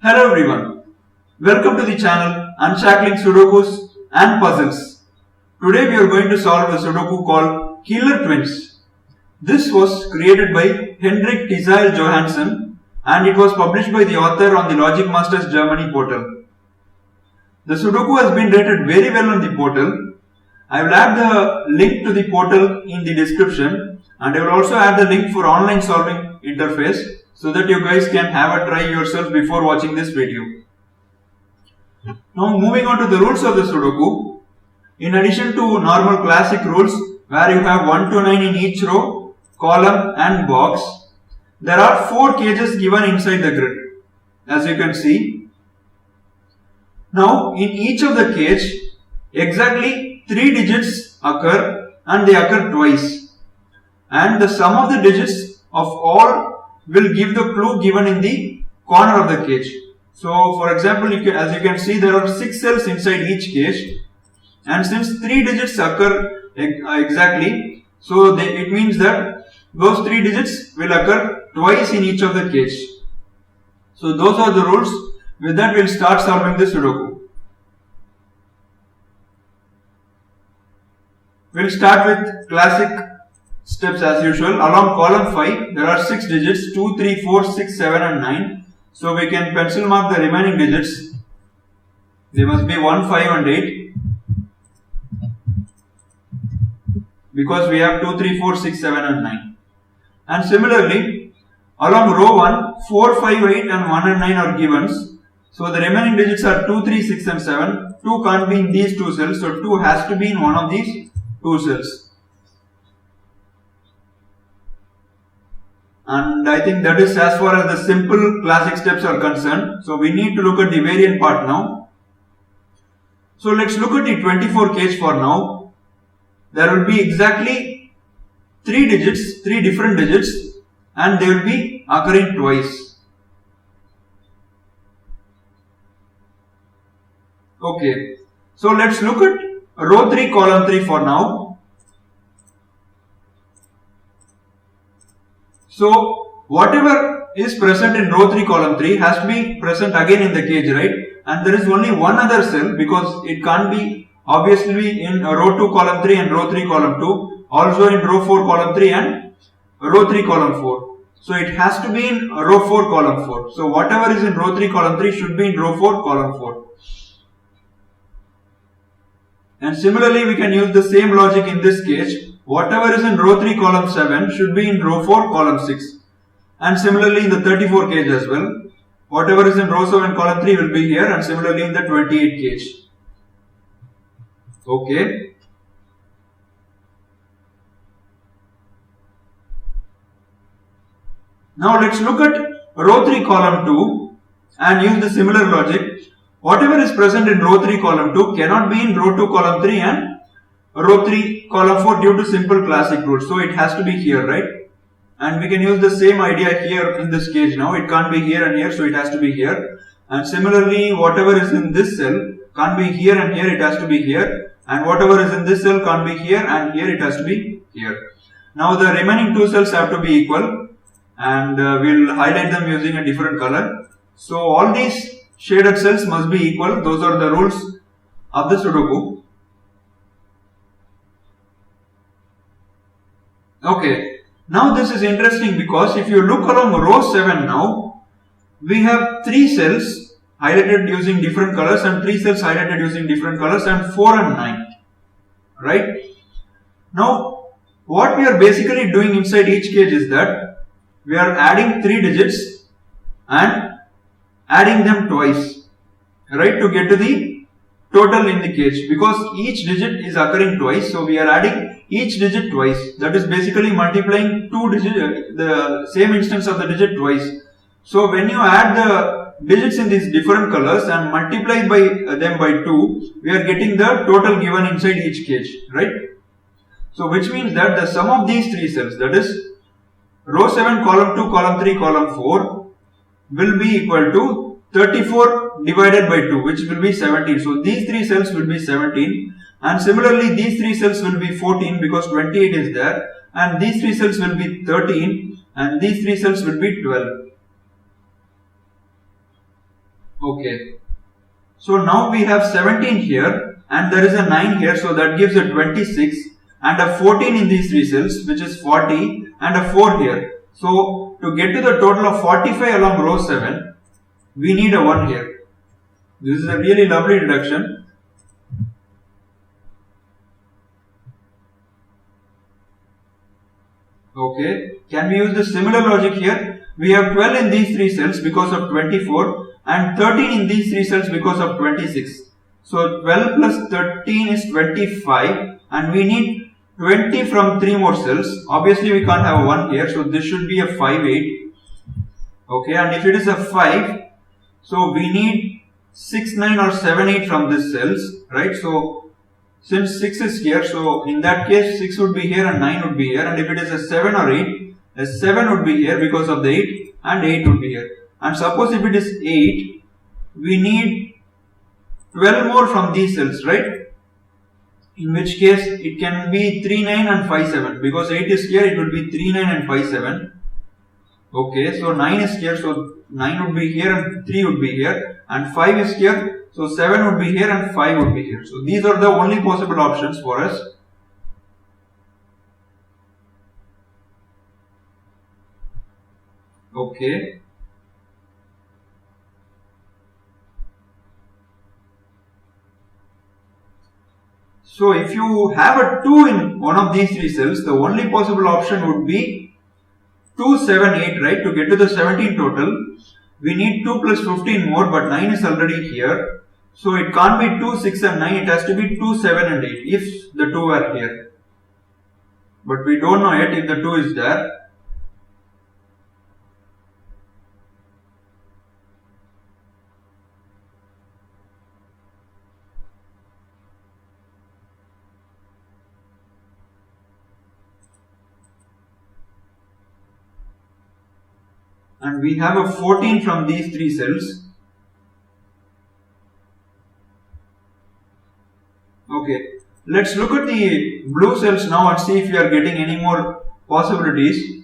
Hello everyone, welcome to the channel Unshackling Sudokus and Puzzles. Today we are going to solve a Sudoku called Killer Twins. This was created by Henrik Tisail Johansson and it was published by the author on the Logic Masters Germany portal. The Sudoku has been rated very well on the portal. I will add the link to the portal in the description and I will also add the link for online solving interface so that you guys can have a try yourself before watching this video. Now moving on to the rules of the Sudoku. In addition to normal classic rules where you have 1 to 9 in each row, column and box, there are 4 cages given inside the grid, as you can see. Now in each of the cage, exactly 3 digits occur and they occur twice. And the sum of the digits of all will give the clue given in the corner of the cage. So for example, as you can see, there are 6 cells inside each cage, and since 3 digits occur exactly, so it means that those 3 digits will occur twice in each of the cage. So those are the rules. With that we'll start solving the Sudoku. We'll start with classic steps as usual. Along column 5, there are 6 digits 2, 3, 4, 6, 7 and 9. So we can pencil mark the remaining digits. They must be 1, 5 and 8. Because we have 2, 3, 4, 6, 7 and 9. And similarly, along row 1, 4, 5, 8 and 1 and 9 are givens. So the remaining digits are 2, 3, 6 and 7. 2 can't be in these 2 cells. So 2 has to be in one of these 2 cells. And I think that is as far as the simple classic steps are concerned. So we need to look at the variant part now. So let's look at the 24 cage for now. There will be exactly 3 digits, 3 different digits, and they will be occurring twice. Okay, so let's look at row 3, column 3 for now. So whatever is present in row 3, column 3 has to be present again in the cage, right? And there is only one other cell because it can't be obviously in row 2, column 3 and row 3, column 2. Also in row 4, column 3 and row 3, column 4. So it has to be in row 4, column 4. So whatever is in row 3, column 3 should be in row 4, column 4. And similarly we can use the same logic in this case. Whatever is in row 3, column 7 should be in row 4, column 6. And similarly in the 34 cage as well. Whatever is in row 7, column 3 will be here, and similarly in the 28 cage. Okay. Now let's look at row 3, column 2 and use the similar logic. Whatever is present in row 3, column 2 cannot be in row 2, column 3 and row 3, column 4 due to simple classic rules. So it has to be here, right? And we can use the same idea here in this cage now. It can't be here and here, so it has to be here. And similarly, whatever is in this cell can't be here and here, it has to be here. And whatever is in this cell can't be here and here, it has to be here. Now the remaining 2 cells have to be equal, and we'll highlight them using a different color. So all these shaded cells must be equal. Those are the rules of the Sudoku. Okay, now this is interesting because if you look along row 7 now, we have 3 cells highlighted using different colors and 3 cells highlighted using different colors and 4 and 9, right? Now, what we are basically doing inside each cage is that we are adding 3 digits and adding them twice, right, to get to the total in the cage, because each digit is occurring twice. So we are adding each digit twice. That is basically multiplying 2 digits, the same instance of the digit twice. So when you add the digits in these different colors and multiply them by 2, we are getting the total given inside each cage, right? So which means that the sum of these 3 cells, that is row 7, column 2, column 3, column 4, will be equal to 34 divided by 2, which will be 17. So these 3 cells will be 17, and similarly these 3 cells will be 14 because 28 is there, and these 3 cells will be 13, and these 3 cells will be 12. Okay. So now we have 17 here and there is a 9 here, so that gives a 26 and a 14 in these three cells, which is 40, and a 4 here. So to get to the total of 45 along row 7, we need a 1 here. This is a really lovely deduction. Okay, can we use the similar logic here? We have 12 in these three cells because of 24 and 13 in these three cells because of 26. So 12 plus 13 is 25 and we need 20 from 3 more cells. Obviously we can't have a 1 here, so this should be a 5, 8. Okay, and if it is a 5, so we need 6, 9 or 7, 8 from these cells, right? So since 6 is here, so in that case 6 would be here and 9 would be here, and if it is a 7 or 8, a 7 would be here because of the 8 and 8 would be here. And suppose if it is 8, we need 12 more from these cells, right? In which case it can be 3, 9 and 5, 7, because 8 is here, it will be 3, 9 and 5, 7. Okay, so 9 is here, so 9 would be here and 3 would be here, and 5 is here, so 7 would be here and 5 would be here. So these are the only possible options for us. Okay. So if you have a 2 in one of these three cells, the only possible option would be 2, 7, 8, right? To get to the 17 total, we need 2 plus 15 more, but 9 is already here. So it can't be 2, 6 and 9, it has to be 2, 7 and 8 if the 2 are here. But we don't know yet if the 2 is there. And we have a 14 from these three cells. Okay, let's look at the blue cells now and see if we are getting any more possibilities.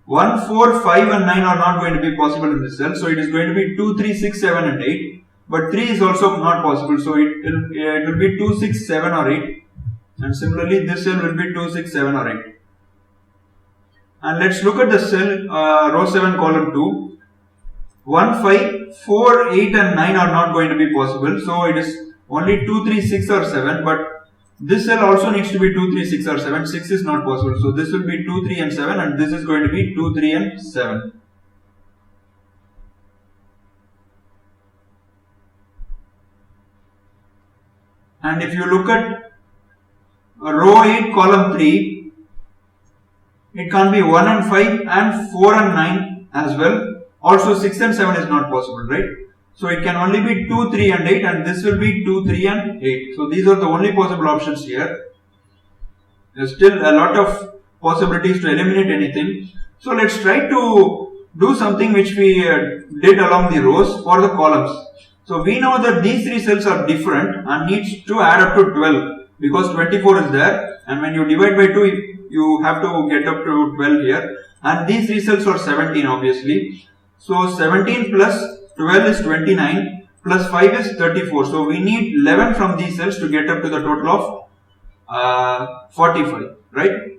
1, 4, 5 and 9 are not going to be possible in this cell, so it is going to be 2, 3, 6, 7 and 8. But 3 is also not possible, so it will be 2, 6, 7 or 8. And similarly this cell will be 2, 6, 7 or 8. And let's look at the cell row 7 column 2. 1, 5, 4, 8 and 9 are not going to be possible. So it is only 2, 3, 6 or 7. But this cell also needs to be 2, 3, 6 or 7. 6 is not possible. So this will be 2, 3 and 7, and this is going to be 2, 3 and 7. And if you look at row 8 column 3, it can't be 1 and 5 and 4 and 9 as well. Also 6 and 7 is not possible, right? So it can only be 2, 3 and 8, and this will be 2, 3 and 8. So these are the only possible options here. There's still a lot of possibilities to eliminate anything. So let's try to do something which we did along the rows for the columns. So we know that these three cells are different and needs to add up to 12 because 24 is there, and when you divide by 2 you have to get up to 12 here, and these three cells are 17 obviously. So 17 plus 12 is 29 plus 5 is 34. So we need 11 from these cells to get up to the total of 45, right?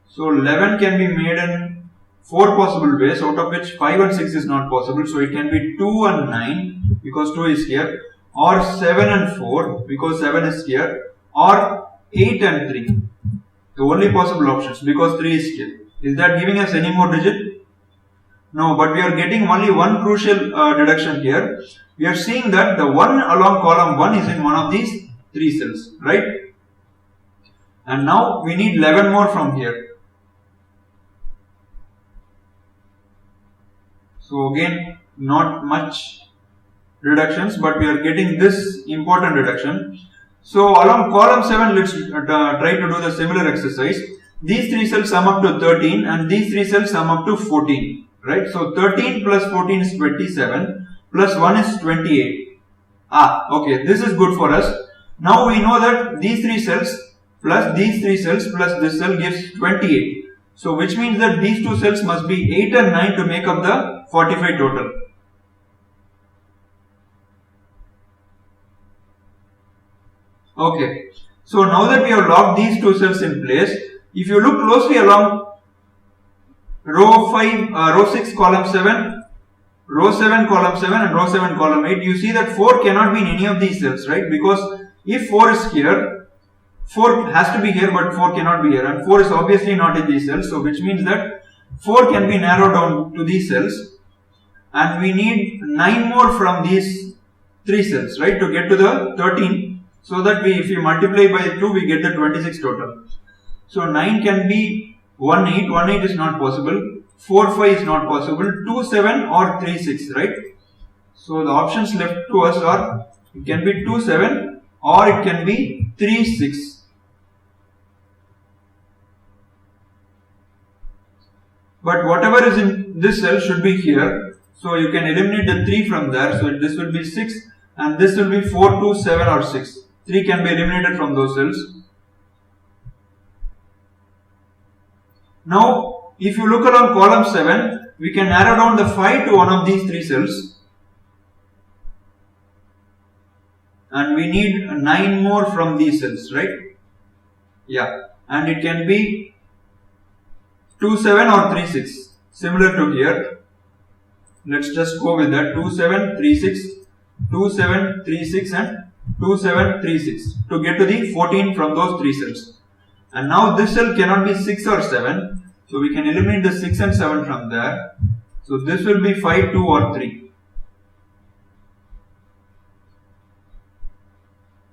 So 11 can be made in 4 possible ways, out of which 5 and 6 is not possible. So it can be 2 and 9 because 2 is here, or 7 and 4 because 7 is here, or 8 and 3. The only possible options because 3 is here. Is that giving us any more digit? No, but we are getting only one crucial deduction here. We are seeing that the 1 along column 1 is in one of these 3 cells, right? And now we need 11 more from here. So again, not much reductions, but we are getting this important reduction. So along column 7, let's try to do the similar exercise. These 3 cells sum up to 13 and these 3 cells sum up to 14, right? So 13 plus 14 is 27 plus 1 is 28. Okay, this is good for us. Now we know that these 3 cells plus these 3 cells plus this cell gives 28. So which means that these 2 cells must be 8 and 9 to make up the 45 total. Okay. So now that we have locked these two cells in place, if you look closely along row 6 column 7, row 7 column 7 and row 7 column 8, you see that 4 cannot be in any of these cells, right? Because if 4 is here, 4 has to be here but 4 cannot be here, and 4 is obviously not in these cells, so which means that 4 can be narrowed down to these cells, and we need 9 more from these 3 cells, right, to get to the 13, so that if we multiply by 2 we get the 26 total. So 9 can be 1 8, 1 8 is not possible, 4 5 is not possible, 2 7 or 3 6, right? So the options left to us are, it can be 2 7 or it can be 3 6. But whatever is in this cell should be here. So you can eliminate the 3 from there. So this will be 6 and this will be 4, 2, 7 or 6. 3 can be eliminated from those cells. Now if you look along column 7, we can narrow down the 5 to one of these 3 cells. And we need 9 more from these cells, right? Yeah. And it can be 2 7 or 3 6, similar to here. Let's just go with that. 2 7 3 6, 2 7 3 6 and 2 7 3 6 to get to the 14 from those 3 cells. And now this cell cannot be 6 or 7, so we can eliminate the 6 and 7 from there. So this will be 5 2 or 3.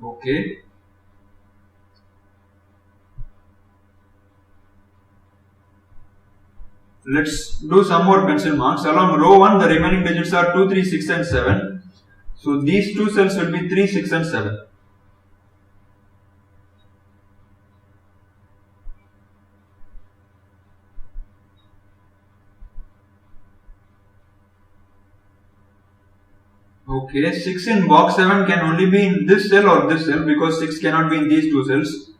Okay. Let's do some more pencil marks. Along row 1, the remaining digits are 2, 3, 6 and 7. So these two cells will be 3, 6 and 7. Okay, 6 in box 7 can only be in this cell or this cell, because 6 cannot be in these two cells,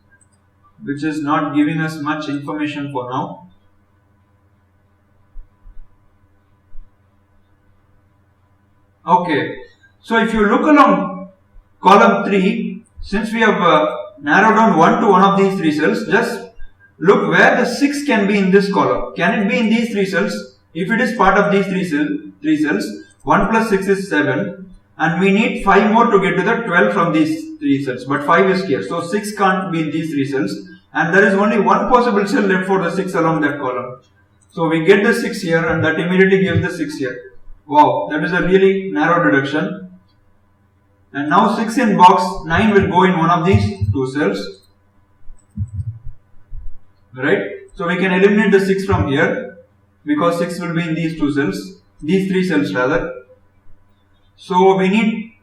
which is not giving us much information for now. Okay, so if you look along column 3, since we have narrowed down 1 to one of these 3 cells, just look where the 6 can be in this column. Can it be in these 3 cells? If it is part of these 3 cells, 1 plus 6 is 7, and we need 5 more to get to the 12 from these 3 cells, but 5 is here, so 6 can't be in these 3 cells, and there is only one possible cell left for the 6 along that column. So we get the 6 here, and that immediately gives the 6 here. Wow, that is a really narrow deduction. And now 6 in box 9 will go in one of these 2 cells. Right? So we can eliminate the 6 from here, because 6 will be in these 2 cells, these 3 cells rather. So we need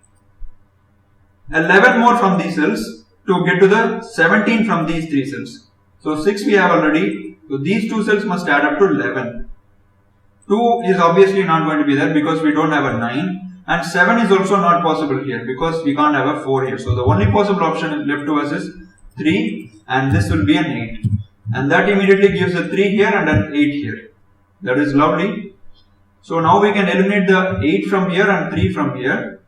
11 more from these cells to get to the 17 from these 3 cells. So 6 we have already, so these 2 cells must add up to 11. 2 is obviously not going to be there because we don't have a 9, and 7 is also not possible here because we can't have a 4 here. So the only possible option left to us is 3, and this will be an 8, and that immediately gives a 3 here and an 8 here. That is lovely. So now we can eliminate the 8 from here and 3 from here,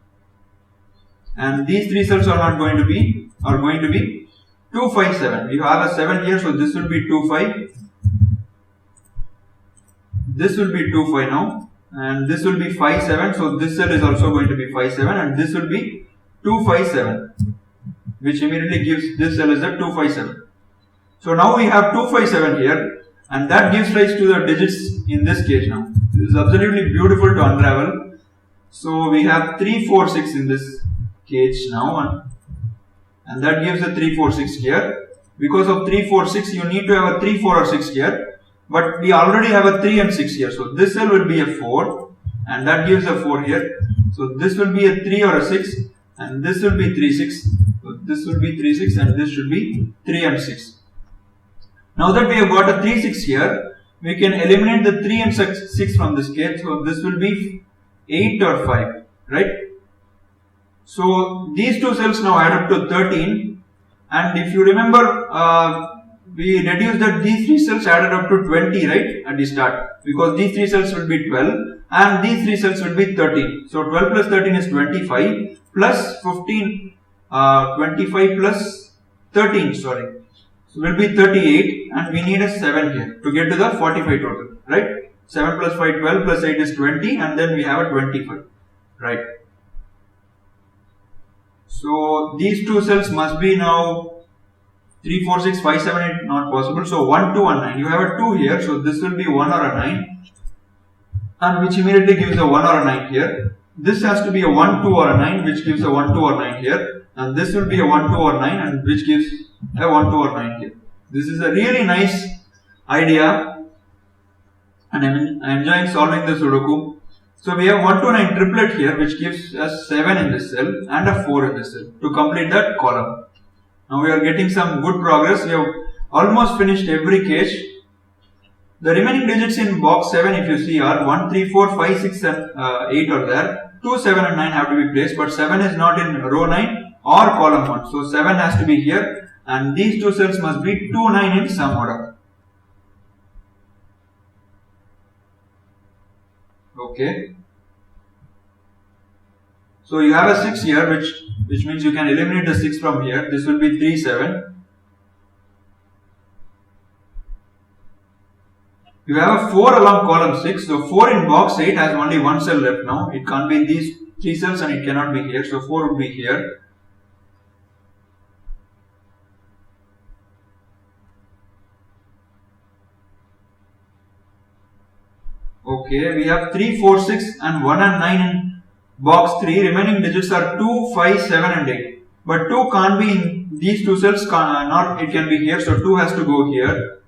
and these 3 cells are going to be 2 5 7. We have a 7 here, so this will be 2 5. This will be 2 5 now, and this will be 5 7, so this cell is also going to be 5 7, and this will be 2 5 7, which immediately gives this cell as a 2 5 7. So now we have 2 5 7 here, and that gives rise to the digits in this case now. This is absolutely beautiful to unravel. So we have 3 4 6 in this cage now, and that gives a 3 4 6 here. Because of 3 4 6, you need to have a 3 4 or 6 here. But we already have a 3 and 6 here, so this cell will be a 4, and that gives a 4 here. So this will be a 3 or a 6, and this will be 3 6. So this will be 3 6, and this should be 3 and 6. Now that we have got a 3 6 here, we can eliminate the 3 and 6 from this case. So this will be 8 or 5, right? So these two cells now add up to 13, and if you remember, we reduced that these 3 cells added up to 20, right, at the start, because these 3 cells will be 12 and these 3 cells will be 13. So 12 plus 13 is 25, plus 15 25 plus 13, sorry. So will be 38 and we need a 7 here to get to the 45 total, right? 7 plus 5, 12 plus 8 is 20 and then we have a 25, right? So these two cells must be now 3, 4, 6, 5, 7, 8 not possible. So 1, 2 and 9. You have a 2 here. So this will be 1 or a 9 and which immediately gives a 1 or a 9 here. This has to be a 1, 2 or a 9 which gives a 1, 2 or 9 here. And this will be a 1, 2 or 9 and which gives a 1, 2 or 9 here. This is a really nice idea and I'm enjoying solving the Sudoku. So we have 1 to 9 triplet here which gives us 7 in this cell and a 4 in this cell to complete that column. Now we are getting some good progress. We have almost finished every cache. The remaining digits in box 7 if you see are 1, 3, 4, 5, 6 and 8 are there. 2, 7 and 9 have to be placed but 7 is not in row 9 or column 1. So 7 has to be here and these two cells must be 2, 9 in some order. Okay. So you have a 6 here which means you can eliminate the 6 from here. This will be 3, 7. You have a 4 along column 6. So 4 in box 8 has only one cell left now. It can't be in these 3 cells and it cannot be here. So 4 would be here. Okay, we have 3, 4, 6 and 1 and 9 in box 3. Remaining digits are 2, 5, 7 and 8. But 2 can't be in these two cells, it can be here. So 2 has to go here.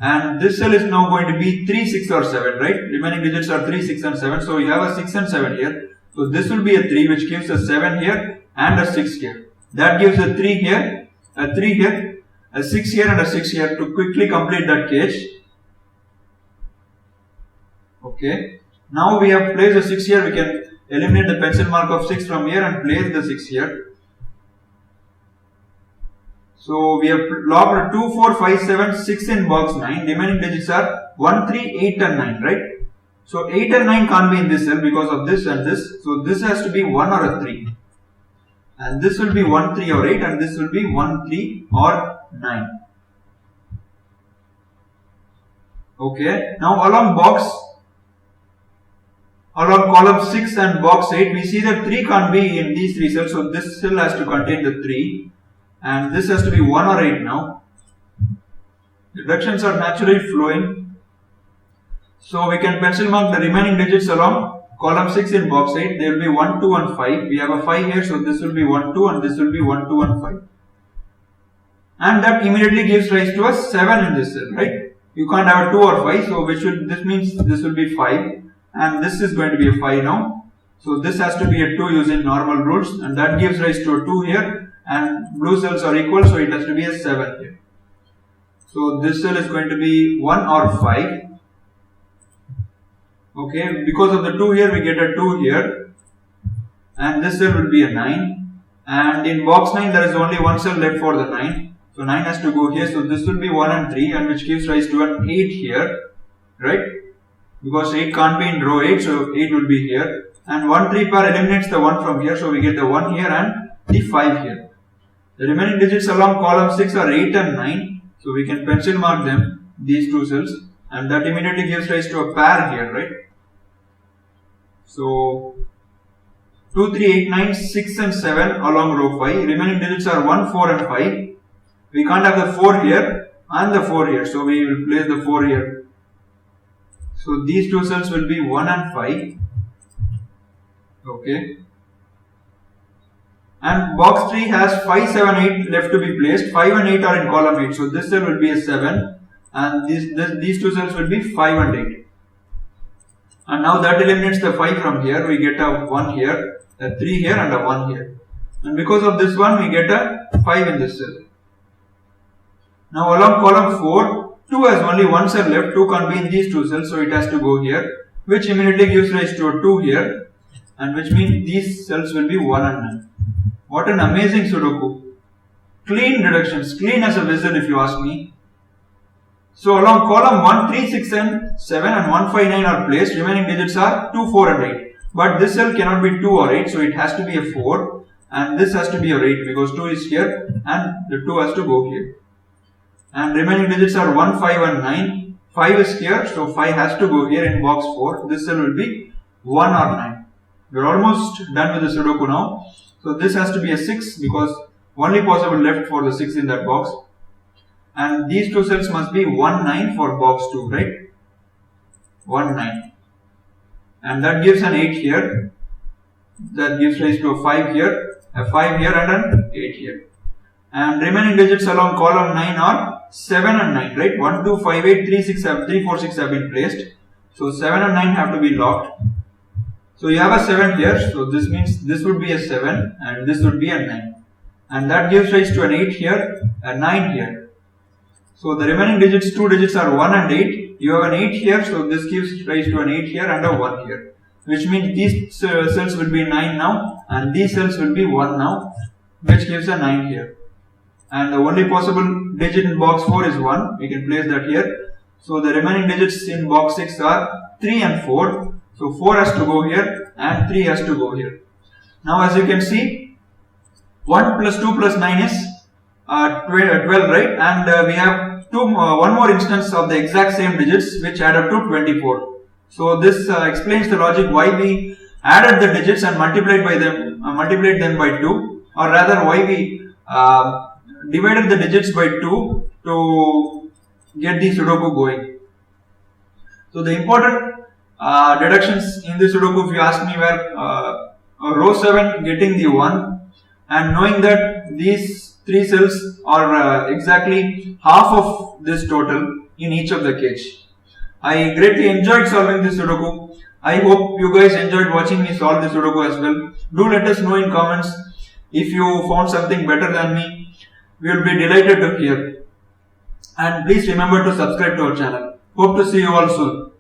And this cell is now going to be 3, 6 or 7, right? Remaining digits are 3, 6 and 7. So you have a 6 and 7 here. So this will be a 3 which gives a 7 here and a 6 here. That gives a 3 here, a 3 here, a 6 here and a 6 here to quickly complete that cache. Okay. Now we have placed the 6 here. We can eliminate the pencil mark of 6 from here and place the 6 here. So we have logged 2, 4, 5, 7, 6 in box 9. Remaining digits are 1, 3, 8 and 9, right? So 8 and 9 can't be in this cell because of this and this. So this has to be 1 or a 3. And this will be 1, 3 or 8 and this will be 1, 3 or 9. Okay. Now along column 6 and box 8, we see that 3 can't be in these 3 cells. So this cell has to contain the 3. And this has to be 1 or 8 now. The directions are naturally flowing. So we can pencil mark the remaining digits along column 6 in box 8. There will be 1, 2 and 5. We have a 5 here. So this will be 1, 2 and this will be 1, 2 and 5. And that immediately gives rise to a 7 in this cell, right? You can't have a 2 or 5. So this means this will be 5. And this is going to be a 5 now. So this has to be a 2 using normal rules. And that gives rise to a 2 here. And blue cells are equal, so it has to be a 7 here. So this cell is going to be 1 or 5. Okay, because of the 2 here, we get a 2 here. And this cell will be a 9. And in box 9, there is only one cell left for the 9. So 9 has to go here. So this will be 1 and 3, and which gives rise to an 8 here. Right? Because 8 can't be in row 8, so 8 will be here. And 1, 3 pair eliminates the 1 from here, so we get the 1 here and the 5 here. The remaining digits along column 6 are 8 and 9. So we can pencil mark them, these two cells. And that immediately gives rise to a pair here, right? So 2, 3, 8, 9, 6 and 7 along row 5. Remaining digits are 1, 4 and 5. We can't have the 4 here and the 4 here. So we will place the 4 here. So these two cells will be 1 and 5. Okay. And box 3 has 5, 7, 8 left to be placed. 5 and 8 are in column 8. So this cell will be a 7. And these two cells will be 5 and 8. And now that eliminates the 5 from here. We get a 1 here, a 3 here and a 1 here. And because of this one, we get a 5 in this cell. Now along column 4, 2 has only one cell left. 2 can't be in these two cells. So it has to go here. Which immediately gives rise to a 2 here. And which means these cells will be 1 and 9. What an amazing Sudoku. Clean deductions, clean as a wizard if you ask me. So along column 1, 3, 6 and 7 and 1, 5, 9 are placed. Remaining digits are 2, 4 and 8. But this cell cannot be 2 or 8, so it has to be a 4. and this has to be your 8 because 2 is here and the 2 has to go here. And remaining digits are 1, 5 and 9. 5 is here, so 5 has to go here in box 4. This cell will be 1 or 9. We are almost done with the Sudoku now. So this has to be a 6 because only possible left for the 6 in that box. And these two cells must be 1, 9 for box 2, right? 1, 9. And that gives an 8 here. That gives rise to a 5 here, a 5 here and an 8 here. And remaining digits along column 9 are 7 and 9, right? 1, 2, 5, 8, 3, 6, 3, 4, 6 have been placed. So 7 and 9 have to be locked. So you have a 7 here, so this means this would be a 7 and this would be a 9. And that gives rise to an 8 here, a 9 here. So the remaining digits, 2 digits are 1 and 8. You have an 8 here, so this gives rise to an 8 here and a 1 here. Which means these cells will be 9 now and these cells will be 1 now, which gives a 9 here. And the only possible digit in box 4 is 1. We can place that here. So the remaining digits in box 6 are 3 and 4. So 4 has to go here and 3 has to go here. Now as you can see, 1 plus 2 plus 9 is 12, right? And we have one more instance of the exact same digits which add up to 24. So this explains the logic why we added the digits and multiplied them by 2, or rather why we divided the digits by 2 to get the Sudoku going. So the important deductions in the Sudoku, if you ask me, were row 7 getting the 1 and knowing that these 3 cells are exactly half of this total in each of the cage. I greatly enjoyed solving this Sudoku. I hope you guys enjoyed watching me solve this Sudoku as well. Do let us know in comments if you found something better than me. We will be delighted to hear. And please remember to subscribe to our channel. Hope to see you all soon.